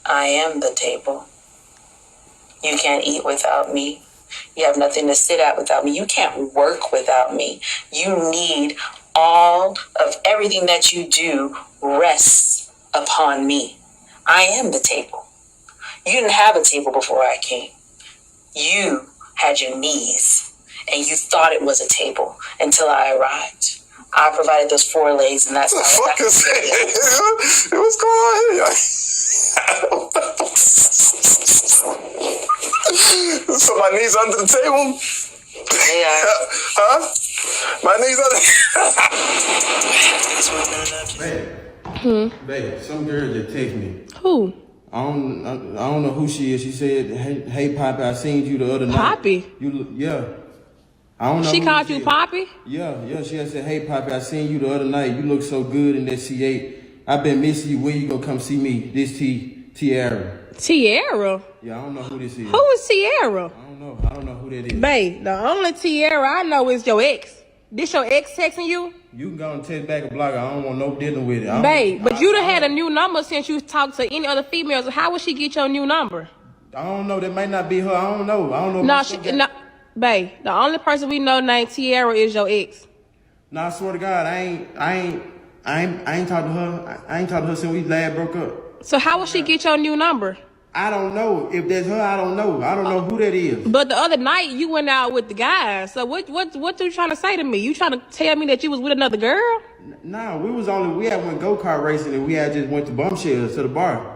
I am the table. You can't eat without me. You have nothing to sit at without me. You can't work without me. You need all of everything that you do rests upon me. I am the table. You didn't have a table before I came. You had your knees and you thought it was a table until I arrived. I provided those 4 legs, and that's what the fuck is that? What's going on here? So my knees under the table? Yeah. Huh? My knees under. Babe, some girl just text me. Who? I don't know who she is. She said, "Hey, Poppy, I seen you the other night." Poppy? Yeah. I don't know. She called you Poppy? Yeah. She had said, "Hey, Poppy, I seen you the other night. You look so good in that C8. I've been missing you. When you gonna come see me?" This Tiara. Tiara? Yeah, I don't know who this is. Who is Tiara? I don't know who that is. Babe, the only Tiara I know is your ex. This your ex texting you? You can go and text back a blogger. I don't want no dealing with it. Babe, but you done had a new number since you talked to any other females. How would she get your new number? I don't know. That might not be her. I don't know. No, babe, the only person we know named Tiara is your ex. No, I swear to God, I ain't talked to her. I ain't talked to her since we last broke up. So how would she get your new number? I don't know. If that's her, I don't know. I don't know who that is. But the other night you went out with the guys. So what you trying to say to me? You trying to tell me that you was with another girl? Nah, we had went go-kart racing and we had just went to Bombshells to the bar.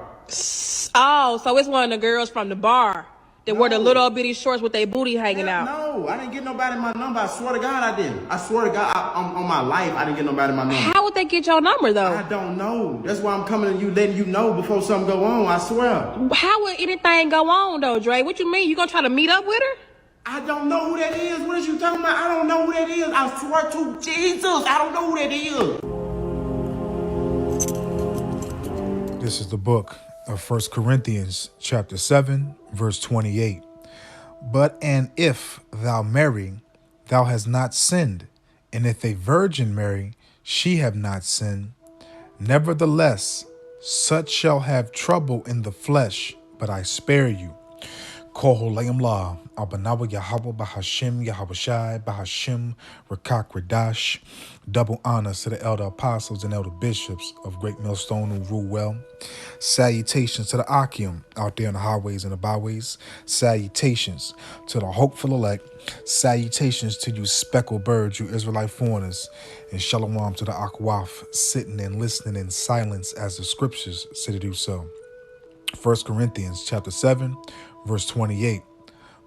Oh, so it's one of the girls from the bar that wore the little bitty shorts with their booty hanging out. No, I didn't get nobody my number. I swear to God I didn't. I swear to God, on my life, I didn't get nobody my number. How would they get your number, though? I don't know. That's why I'm coming to you, letting you know before something go on, I swear. How would anything go on, though, Dre? What you mean? You gonna try to meet up with her? I don't know who that is. What is you talking about? I don't know who that is. I swear to Jesus, I don't know who that is. This is the book of 1 Corinthians chapter 7, verse 28. But and if thou marry, thou hast not sinned, and if a virgin marry, she have not sinned. Nevertheless, such shall have trouble in the flesh, but I spare you. Koholayim La, Abanawa Yahweh Bahashim Yahabashai Bahashim Rakak Radash. Double honors to the elder apostles and elder bishops of Great Millstone who rule well. Salutations to the Akim out there in the highways and the byways. Salutations to the hopeful elect. Salutations to you speckled birds, you Israelite foreigners. And shalom to the Akwaf, sitting and listening in silence as the scriptures say to do so. 1 Corinthians chapter 7, verse 28.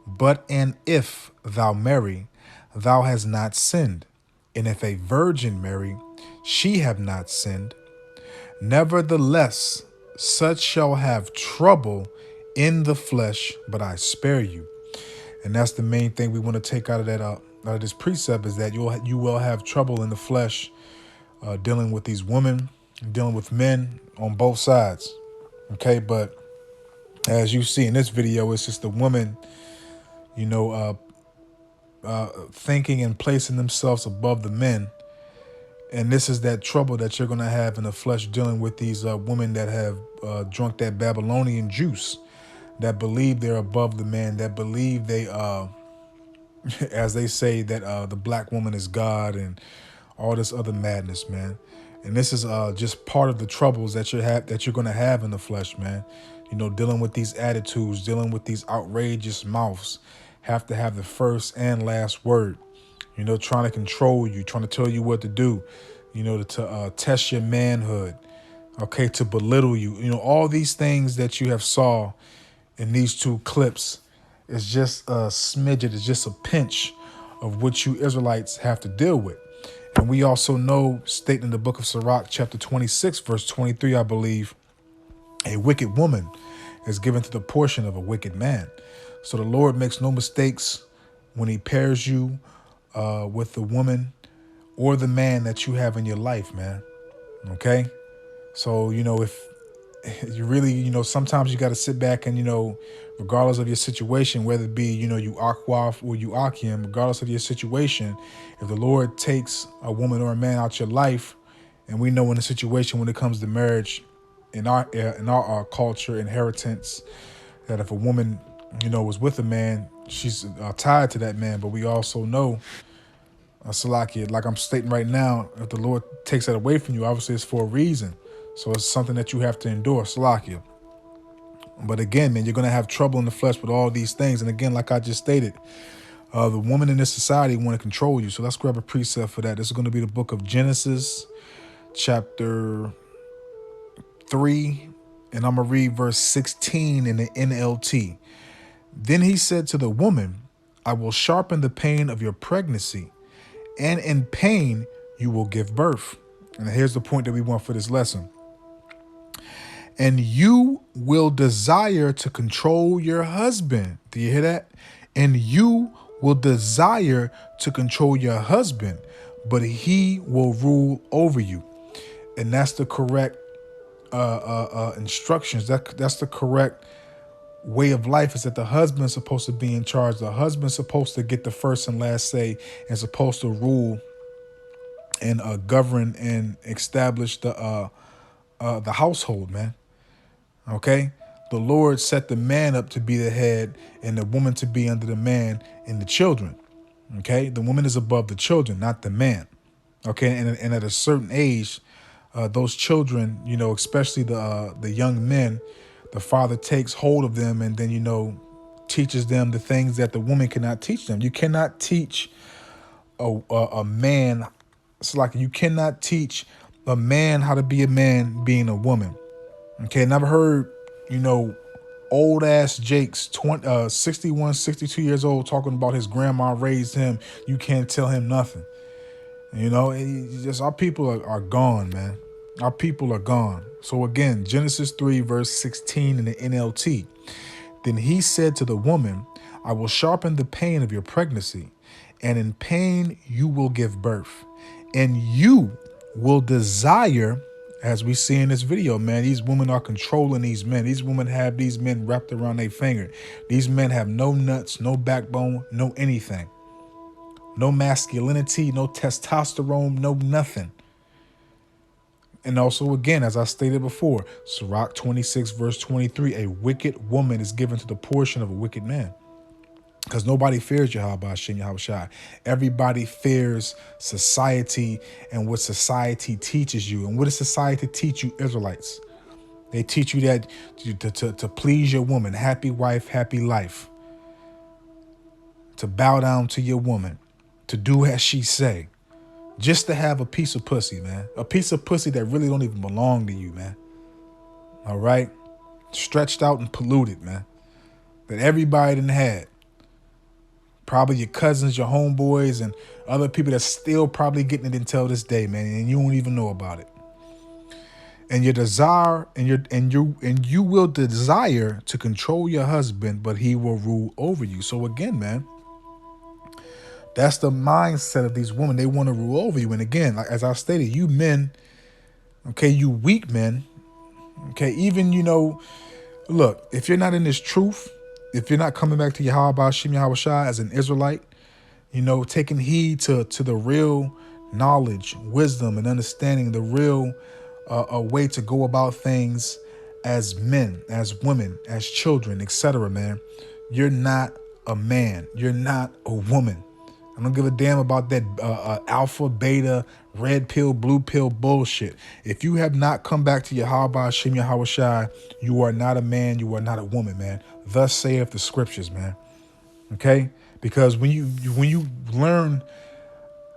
But and if thou marry, thou hast not sinned. And if a virgin marry, she have not sinned. Nevertheless, such shall have trouble in the flesh, but I spare you. And that's the main thing we want to take out of that out of this precept, is that you will have trouble in the flesh, dealing with these women, dealing with men on both sides. Okay, but as you see in this video, it's just the woman, thinking and placing themselves above the men. And this is that trouble that you're going to have in the flesh, dealing with these women that have drunk that Babylonian juice, that believe they're above the man, that believe they, as they say, that the black woman is God and all this other madness, man. And this is just part of the troubles that you're going to have in the flesh, man. Dealing with these attitudes, dealing with these outrageous mouths, have to have the first and last word. Trying to control you, trying to tell you what to do, to test your manhood, okay, to belittle you. All these things that you have saw in these two clips is just a smidget, it's just a pinch of what you Israelites have to deal with. And we also know, stated in the book of Sarat, chapter 26, verse 23, I believe, a wicked woman is given to the portion of a wicked man. So the Lord makes no mistakes when he pairs you with the woman or the man that you have in your life, man. Okay? So, if you really, sometimes you got to sit back and, regardless of your situation, whether it be, you Akwaf or you Akim, regardless of your situation, if the Lord takes a woman or a man out your life, and we know in a situation when it comes to marriage, in our culture inheritance that if a woman, was with a man, she's tied to that man. But we also know, Salakia, like I'm stating right now, if the Lord takes that away from you, obviously it's for a reason. So it's something that you have to endure, Salakia. But again, man, you're going to have trouble in the flesh with all these things. And again, like I just stated, the women in this society want to control you. So let's grab a precept for that. This is going to be the book of Genesis, chapter 3, and I'm going to read verse 16 in the NLT. Then he said to the woman, I will sharpen the pain of your pregnancy, and in pain you will give birth. And here's the point that we want for this lesson. And you will desire to control your husband. Do you hear that? And you will desire to control your husband, but he will rule over you. And that's the correct instructions. That's the correct way of life, is that the husband's supposed to be in charge. The husband's supposed to get the first and last say and supposed to rule and govern and establish the household, man. Okay? The Lord set the man up to be the head and the woman to be under the man and the children. Okay? The woman is above the children, not the man. Okay? And at a certain age, those children, especially the young men, the father takes hold of them and then, teaches them the things that the woman cannot teach them. You cannot teach a man. It's like you cannot teach a man how to be a man being a woman. Okay, and I've heard, old ass Jake's 61, 62 years old talking about his grandma raised him. You can't tell him nothing. Our people are gone, man. Our people are gone. So again, Genesis 3, verse 16 in the NLT. Then he said to the woman, I will sharpen the pain of your pregnancy, and in pain you will give birth. And you will desire, as we see in this video, man, these women are controlling these men. These women have these men wrapped around their finger. These men have no nuts, no backbone, no anything. No masculinity, no testosterone, no nothing. And also, again, as I stated before, Sarat 26, verse 23, a wicked woman is given to the portion of a wicked man. Because nobody fears Yahweh Hashem Yahweh Shai. Everybody fears society and what society teaches you. And what does society teach you, Israelites? They teach you that to please your woman, happy wife, happy life. To bow down to your woman, to do as she say. Just to have a piece of pussy, man. A piece of pussy that really don't even belong to you, man. All right? Stretched out and polluted, man. That everybody done had. Probably your cousins, your homeboys, and other people that's still probably getting it until this day, man, and you don't even know about it. And your desire, and you will desire to control your husband, but he will rule over you. So again, man, that's the mindset of these women. They want to rule over you. And again, like as I stated, you men, okay, you weak men, okay, even look, if you're not in this truth. If you're not coming back to Yahweh Hashem Yahweh Shai as an Israelite, taking heed to the real knowledge, wisdom, and understanding, the real a way to go about things as men, as women, as children, etc., man, you're not a man. You're not a woman. I don't give a damn about that alpha, beta, red pill, blue pill bullshit. If you have not come back to Yahweh Hashem Yahweh Shai, you are not a man. You are not a woman, man. Thus saith the scriptures, man. Okay? Because when you learn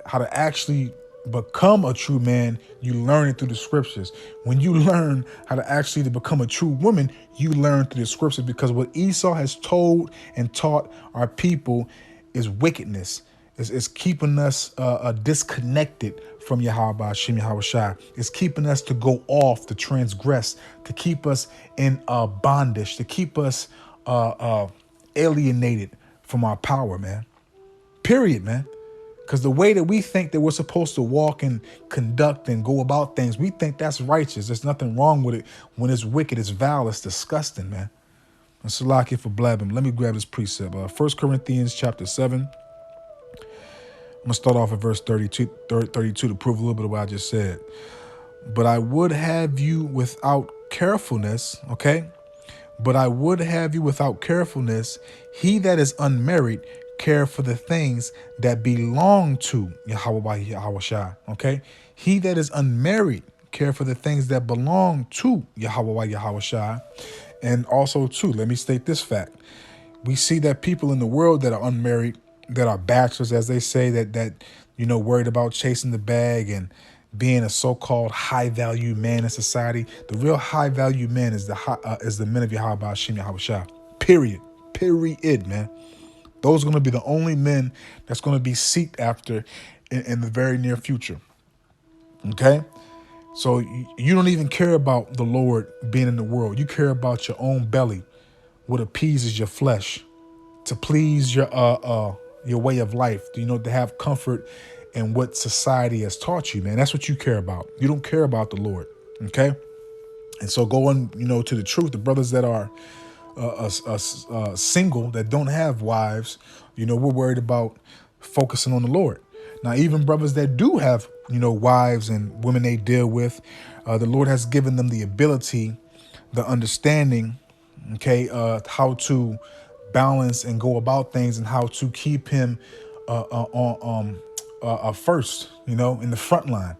how to actually become a true man, you learn it through the scriptures. When you learn how to actually to become a true woman, you learn through the scriptures. Because what Esau has told and taught our people is wickedness. It's keeping us disconnected from Yahweh Hashem Yahweh Shai. It's keeping us to go off, to transgress, to keep us in bondage, to keep us alienated from our power, man. Period, man. Because the way that we think that we're supposed to walk and conduct and go about things, we think that's righteous. There's nothing wrong with it. When it's wicked, it's vile, it's disgusting, man. And Salakia for blabbing. Let me grab this precept. 1 Corinthians chapter 7. I'm going to start off at verse 32 to prove a little bit of what I just said. But I would have you without carefulness, okay? But I would have you without carefulness. He that is unmarried care for the things that belong to Yahweh by Yahweh Shai, okay? He that is unmarried care for the things that belong to Yahweh by Yahweh Shai. And also, too, let me state this fact. We see that people in the world that are unmarried, that are bachelors, as they say, that worried about chasing the bag and being a so-called high-value man in society. The real high-value man is the men of Yahweh Hashem Yahweh Shai. Period, man. Those are going to be the only men that's going to be sought after in the very near future. Okay? So you don't even care about the Lord being in the world. You care about your own belly, what appeases your flesh, to please your way of life, to have comfort in what society has taught you, man. That's what you care about. You don't care about the Lord, okay? And so going, to the truth, the brothers that are single, that don't have wives, we're worried about focusing on the Lord. Now, even brothers that do have, wives and women they deal with, the Lord has given them the ability, the understanding, okay, how to balance and go about things and how to keep him first, in the front line,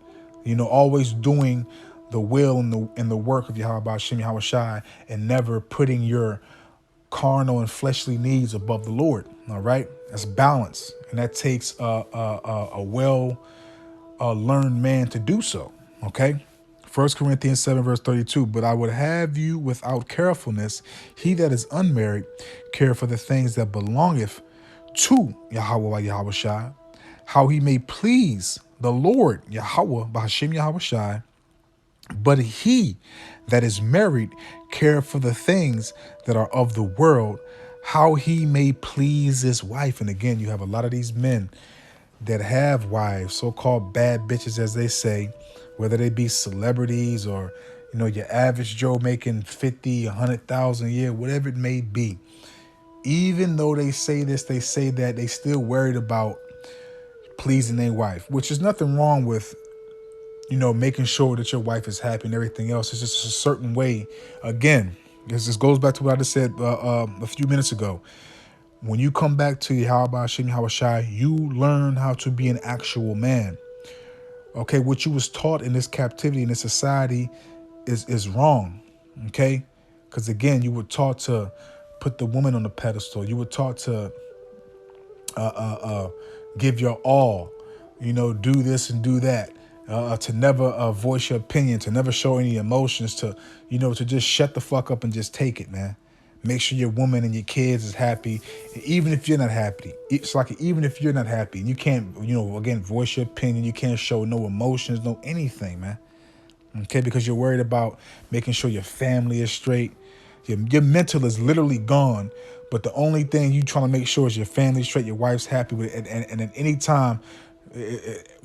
always doing the will and the work of Yahweh Hashem Yahweh Shai, and never putting your carnal and fleshly needs above the Lord. All right, that's balance, and that takes a well learned man to do so. Okay. 1 Corinthians 7 verse 32, but I would have you without carefulness. He that is unmarried care for the things that belongeth to Yahweh by Yahweh Shai, how he may please the Lord Yahweh by Hashem Yahweh Shai. But he that is married care for the things that are of the world, how he may please his wife. And again, you have a lot of these men that have wives, so-called bad bitches, as they say, whether they be celebrities or, your average Joe making 50, 100,000 a year, whatever it may be. Even though they say this, they say that, they still worried about pleasing their wife, which is nothing wrong with, making sure that your wife is happy and everything else. It's just a certain way. Again, this goes back to what I just said a few minutes ago. When you come back to Yahweh Hashem Yahweh Shai, you learn how to be an actual man. Okay, what you was taught in this captivity, in this society, is wrong. Okay, because again, you were taught to put the woman on the pedestal. You were taught to give your all. Do this and do that. To never voice your opinion, to never show any emotions, to just shut the fuck up and just take it, man. Make sure your woman and your kids is happy, even if you're not happy. It's like even if you're not happy, you can't, again, voice your opinion. You can't show no emotions, no anything, man. Okay, because you're worried about making sure your family is straight. Your mental is literally gone, but the only thing you trying to make sure is your family's straight, your wife's happy with it, and at any time,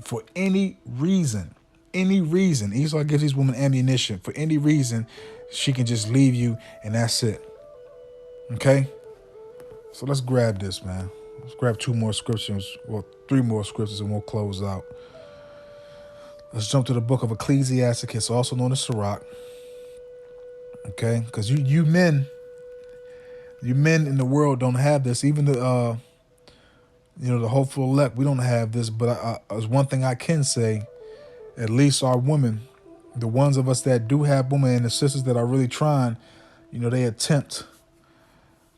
for any reason, Esau gives these women ammunition. For any reason, she can just leave you, and that's it. Okay, so let's grab this, man. Let's grab 2 more scriptures, well, 3 more scriptures, and we'll close out. Let's jump to the book of Ecclesiasticus, also known as Sarat. Okay, because you men in the world don't have this. Even the the hopeful elect, we don't have this. But there's one thing I can say: at least our women, the ones of us that do have women, and the sisters that are really trying, they attempt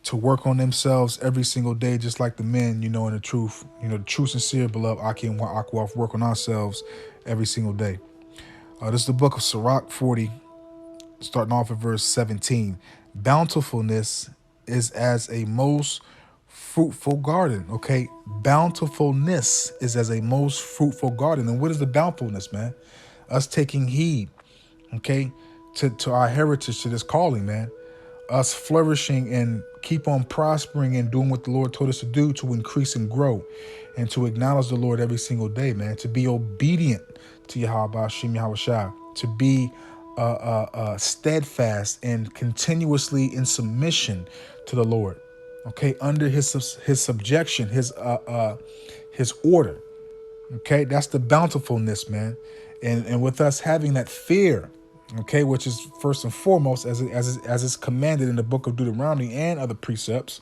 to work on themselves every single day, just like the men, in the truth, the true, sincere, beloved Aki and Akwaf work on ourselves every single day. This is the book of Sirach 40, starting off at verse 17. Bountifulness is as a most fruitful garden. Okay, bountifulness is as a most fruitful garden. And what is the bountifulness, man? Us taking heed, okay, to our heritage, to this calling, man. Us flourishing and keep on prospering and doing what the Lord told us to do, to increase and grow, and to acknowledge the Lord every single day, man. To be obedient to Yahweh Hashem Yahweh Shai, to be steadfast and continuously in submission to the Lord, okay, under his subjection, his order. Okay, that's the bountifulness, man. And with us having that fear, okay, which is first and foremost, as it's commanded in the book of Deuteronomy and other precepts,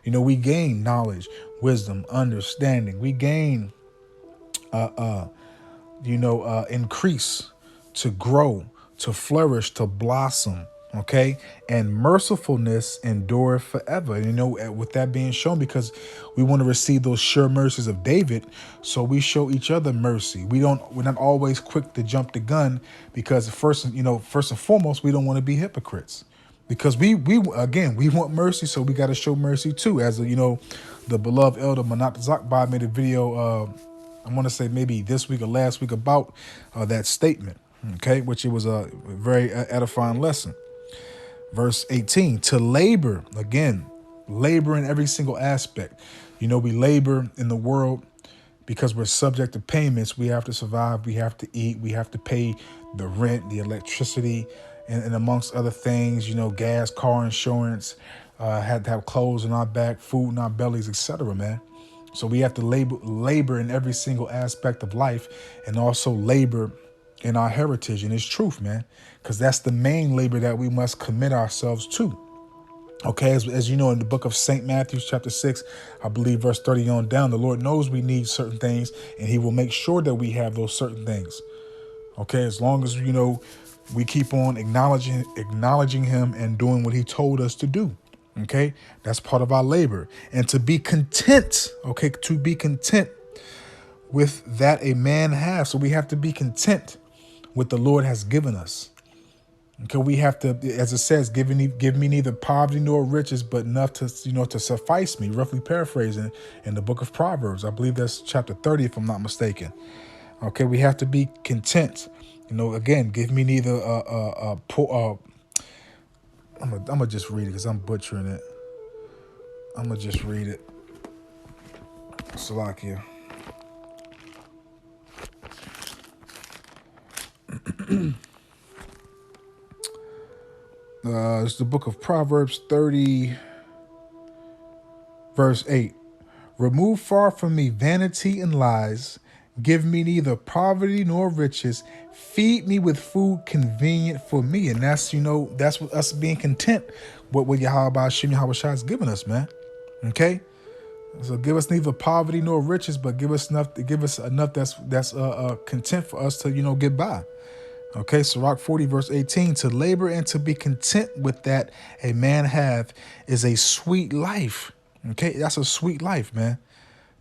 we gain knowledge, wisdom, understanding. We gain, increase, to grow, to flourish, to blossom. Okay, and mercifulness endure forever. With that being shown, because we want to receive those sure mercies of David, so we show each other mercy. We're not always quick to jump the gun, because first and foremost, we don't want to be hypocrites. Because we want mercy, so we got to show mercy too. As the beloved elder Manat Zakba made a video, I want to say maybe this week or last week, about that statement. Okay, which it was a very edifying lesson. Verse 18, to labor, again, labor in every single aspect. We labor in the world because we're subject to payments. We have to survive. We have to eat. We have to pay the rent, the electricity, and amongst other things, gas, car insurance, had to have clothes on our back, food in our bellies, etc., man. So we have to labor in every single aspect of life, and also labor in our heritage and its truth, man, because that's the main labor that we must commit ourselves to. Okay, as you know, in the book of St. Matthew, chapter 6, I believe verse 30 on down, the Lord knows we need certain things, and he will make sure that we have those certain things. Okay, as long as, we keep on acknowledging him and doing what he told us to do. Okay, that's part of our labor. And to be content, with that a man has. So we have to be content with the Lord has given us. Okay, we have to, as it says, give me neither poverty nor riches, but enough to to suffice me. Roughly paraphrasing in the book of Proverbs, I believe that's chapter 30, if I'm not mistaken. Okay, we have to be content. Again, give me neither poor. I'm gonna just read it because I'm butchering it. I'm gonna just read it. Salakia. It's the book of Proverbs 30, verse 8. Remove far from me vanity and lies. Give me neither poverty nor riches. Feed me with food convenient for me. And that's what us being content with what Yahweh Hashem Yahweh Shai has given us, man. Okay? So give us neither poverty nor riches, but give us enough that's content for us to, get by. Okay, Sarat 40, verse 18, to labor and to be content with that a man have is a sweet life. Okay, that's a sweet life, man.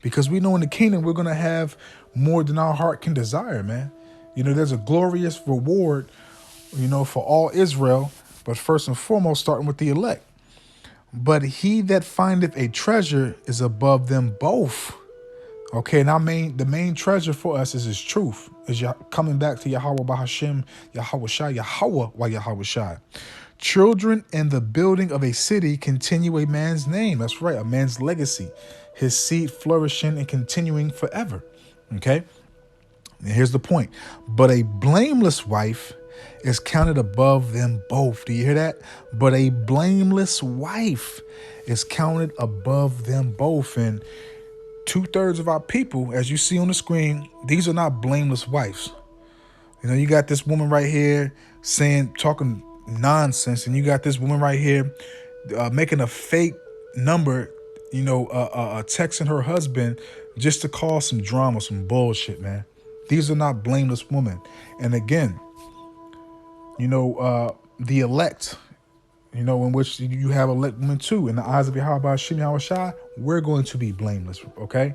Because we know in the kingdom we're going to have more than our heart can desire, man. There's a glorious reward, for all Israel, but first and foremost, starting with the elect. But he that findeth a treasure is above them both. Okay, and the main treasure for us is his truth, is coming back to Yahweh Bahashem, Yahweh Shai, Yahweh wa Yahweh Shai. Children and the building of a city continue a man's name. That's right, a man's legacy, his seed flourishing and continuing forever. Okay, and here's the point. But a blameless wife is counted above them both. Do you hear that? But a blameless wife is counted above them both. And 2/3 of our people, as you see on the screen, these are not blameless wives. You got this woman right here talking nonsense, and you got this woman right here making a fake number, texting her husband just to cause some drama, some bullshit, man. These are not blameless women. And again, the elect, in which you have elect women too, in the eyes of Yahweh Hashem Yahweh Shai, we're going to be blameless, okay?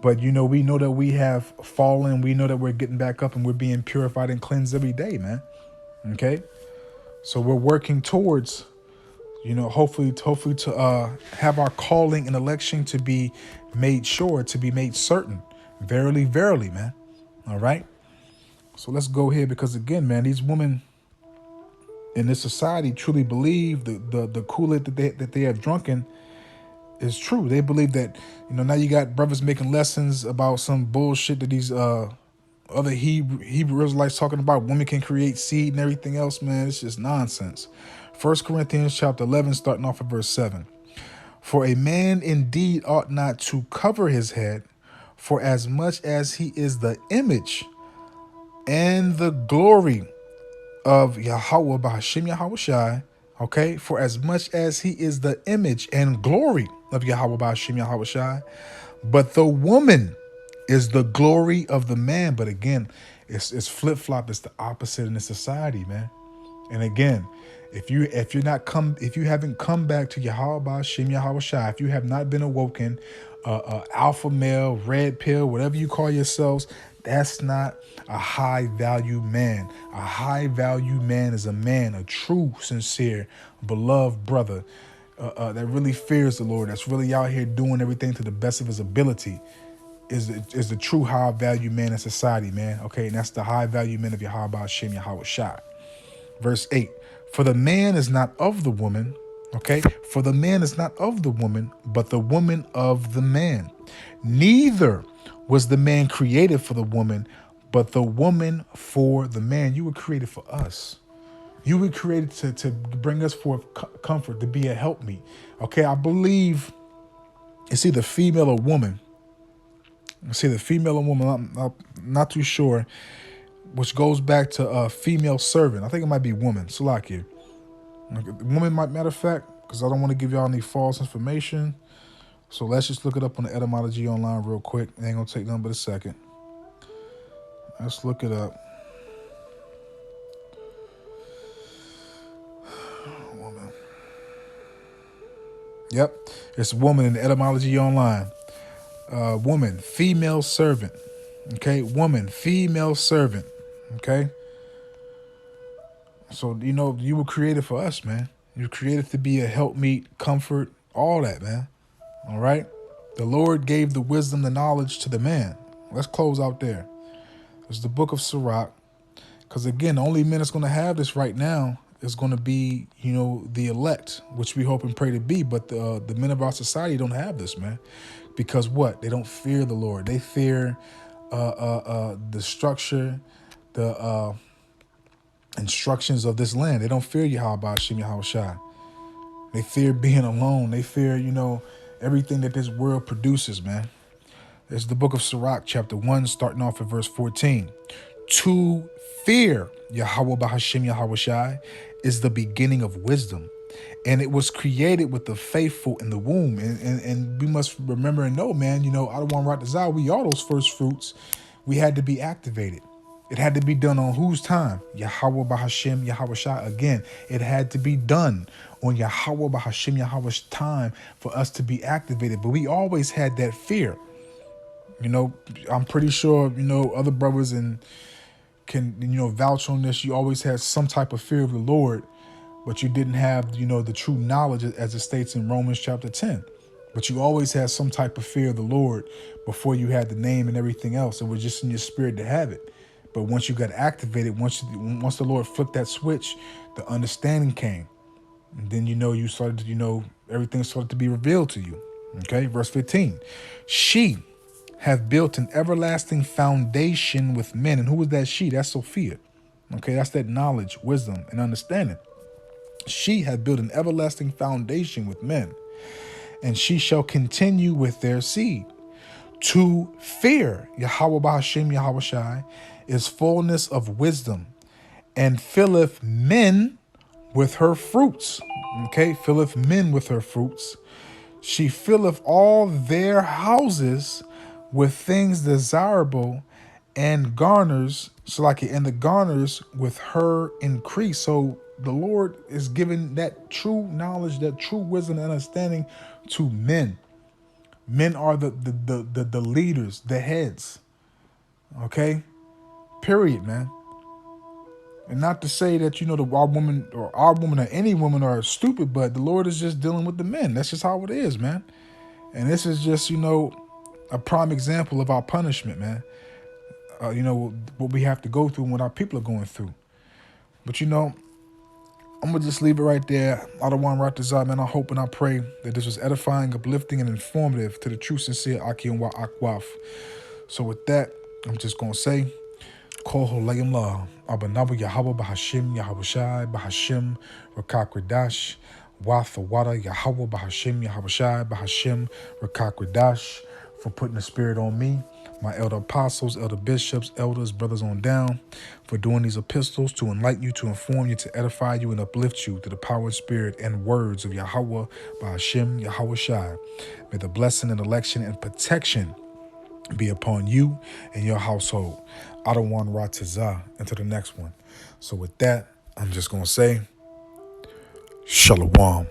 But we know that we have fallen, we know that we're getting back up and we're being purified and cleansed every day, man. Okay? So we're working towards, hopefully to have our calling and election to be made sure, to be made certain. Verily, verily, man. All right? So let's go here, because again, man, these women in this society truly believe the Kool-Aid that they have drunken is true. They believe that, now you got brothers making lessons about some bullshit that these other Hebrew Israelites talking about. Women can create seed and everything else, man. It's just nonsense. 1 Corinthians chapter 11, starting off at verse 7. For a man indeed ought not to cover his head, for as much as he is the image and the glory of Yahweh Bahashim Yahushai. Okay, for as much as he is the image and glory of Yahweh Bahashim Yahushai, but the woman is the glory of the man. But again, it's flip flop. It's the opposite in the society, man. And again, if you haven't come back to Yahweh Bahashim Yahushai, if you have not been awoken, alpha male, red pill, whatever you call yourselves, that's not a high value man. A high value man is a man, a true, sincere, beloved brother that really fears the Lord, that's really out here doing everything to the best of his ability. Is the true high value man in society, man. Okay, and that's the high value man of Yahweh Bahashim Yahushai. Verse 8, for the man is not of the woman, okay? For the man is not of the woman, but the woman of the man. Neither was the man created for the woman, but the woman for the man. You were created for us. You were created to bring us forth comfort, to be a helpmeet. Okay, I believe it's either female or woman. It's either female or woman. I'm not too sure. Which goes back to a female servant. I think it might be woman. Salakia. Woman might, matter of fact, because I don't want to give y'all any false information. So let's just look it up on the etymology online real quick. It ain't going to take nothing but a second. Let's look it up. Woman. Yep. It's woman in the etymology online. Woman, female servant. Okay. Woman, female servant. Okay. So, you were created for us, man. You were created to be a helpmeet, comfort, all that, man. All right. The Lord gave the wisdom, the knowledge to the man. Let's close out there. It's the book of Sarat. Because again, the only men that's going to have this right now is going to be, the elect, which we hope and pray to be. But the men of our society don't have this, man. Because what? They don't fear the Lord. They fear the structure, the instructions of this land. They don't fear Yahweh Bahashim Yahushai. They fear being alone. They fear, everything that this world produces, man. It's the book of Sirach, chapter 1, starting off at verse 14. To fear Yahweh Bahashim Yahushai is the beginning of wisdom, and it was created with the faithful in the womb. And we must remember and know, man, I don't want to write this out. We are those first fruits. We had to be activated. It had to be done on whose time? Yahweh Bahashim Yahushai. Again, it had to be done on Yahweh Bahashim Yahushai's time for us to be activated. But we always had that fear. I'm pretty sure, other brothers can vouch on this. You always had some type of fear of the Lord, but you didn't have, the true knowledge as it states in Romans chapter 10. But you always had some type of fear of the Lord before you had the name and everything else. It was just in your spirit to have it. But once you got activated, once the Lord flipped that switch, the understanding came. And then, you started to, everything started to be revealed to you. Okay, verse 15. She have built an everlasting foundation with men. And who is that she? That's Sophia. Okay, that's that knowledge, wisdom, and understanding. She have built an everlasting foundation with men, and she shall continue with their seed. To fear Yahweh Bahashim Yahushai is fullness of wisdom, and filleth men with her fruits. Okay, filleth men with her fruits. She filleth all their houses with things desirable, and garners, and the garners with her increase. So the Lord is giving that true knowledge, that true wisdom and understanding to men. Men are the leaders, the heads. Okay? Period, man. And not to say that, our woman or any woman are stupid, but the Lord is just dealing with the men. That's just how it is, man. And this is just, a prime example of our punishment, man. What we have to go through and what our people are going through. But, I'm going to just leave it right there. I don't want to write this out, man. I hope and I pray that this was edifying, uplifting, and informative to the true, sincere Aki and Wa Akwaf. So with that, I'm just going to say, Kol Holayim La, Abanabu Yahweh Bahashim Yahushai Bahashim Rakakradash, Wathawada Yahweh Bahashim Yahushai Bahashim Rakakradash, for putting the spirit on me, my elder apostles, elder bishops, elders, brothers on down, for doing these epistles to enlighten you, to inform you, to edify you, and uplift you through the power and spirit and words of Yahweh by Hashem Yahweh Shai. May the blessing and election and protection be upon you and your household. Adawan Ratazah, into the next one. So with that, I'm just going to say, Shalom.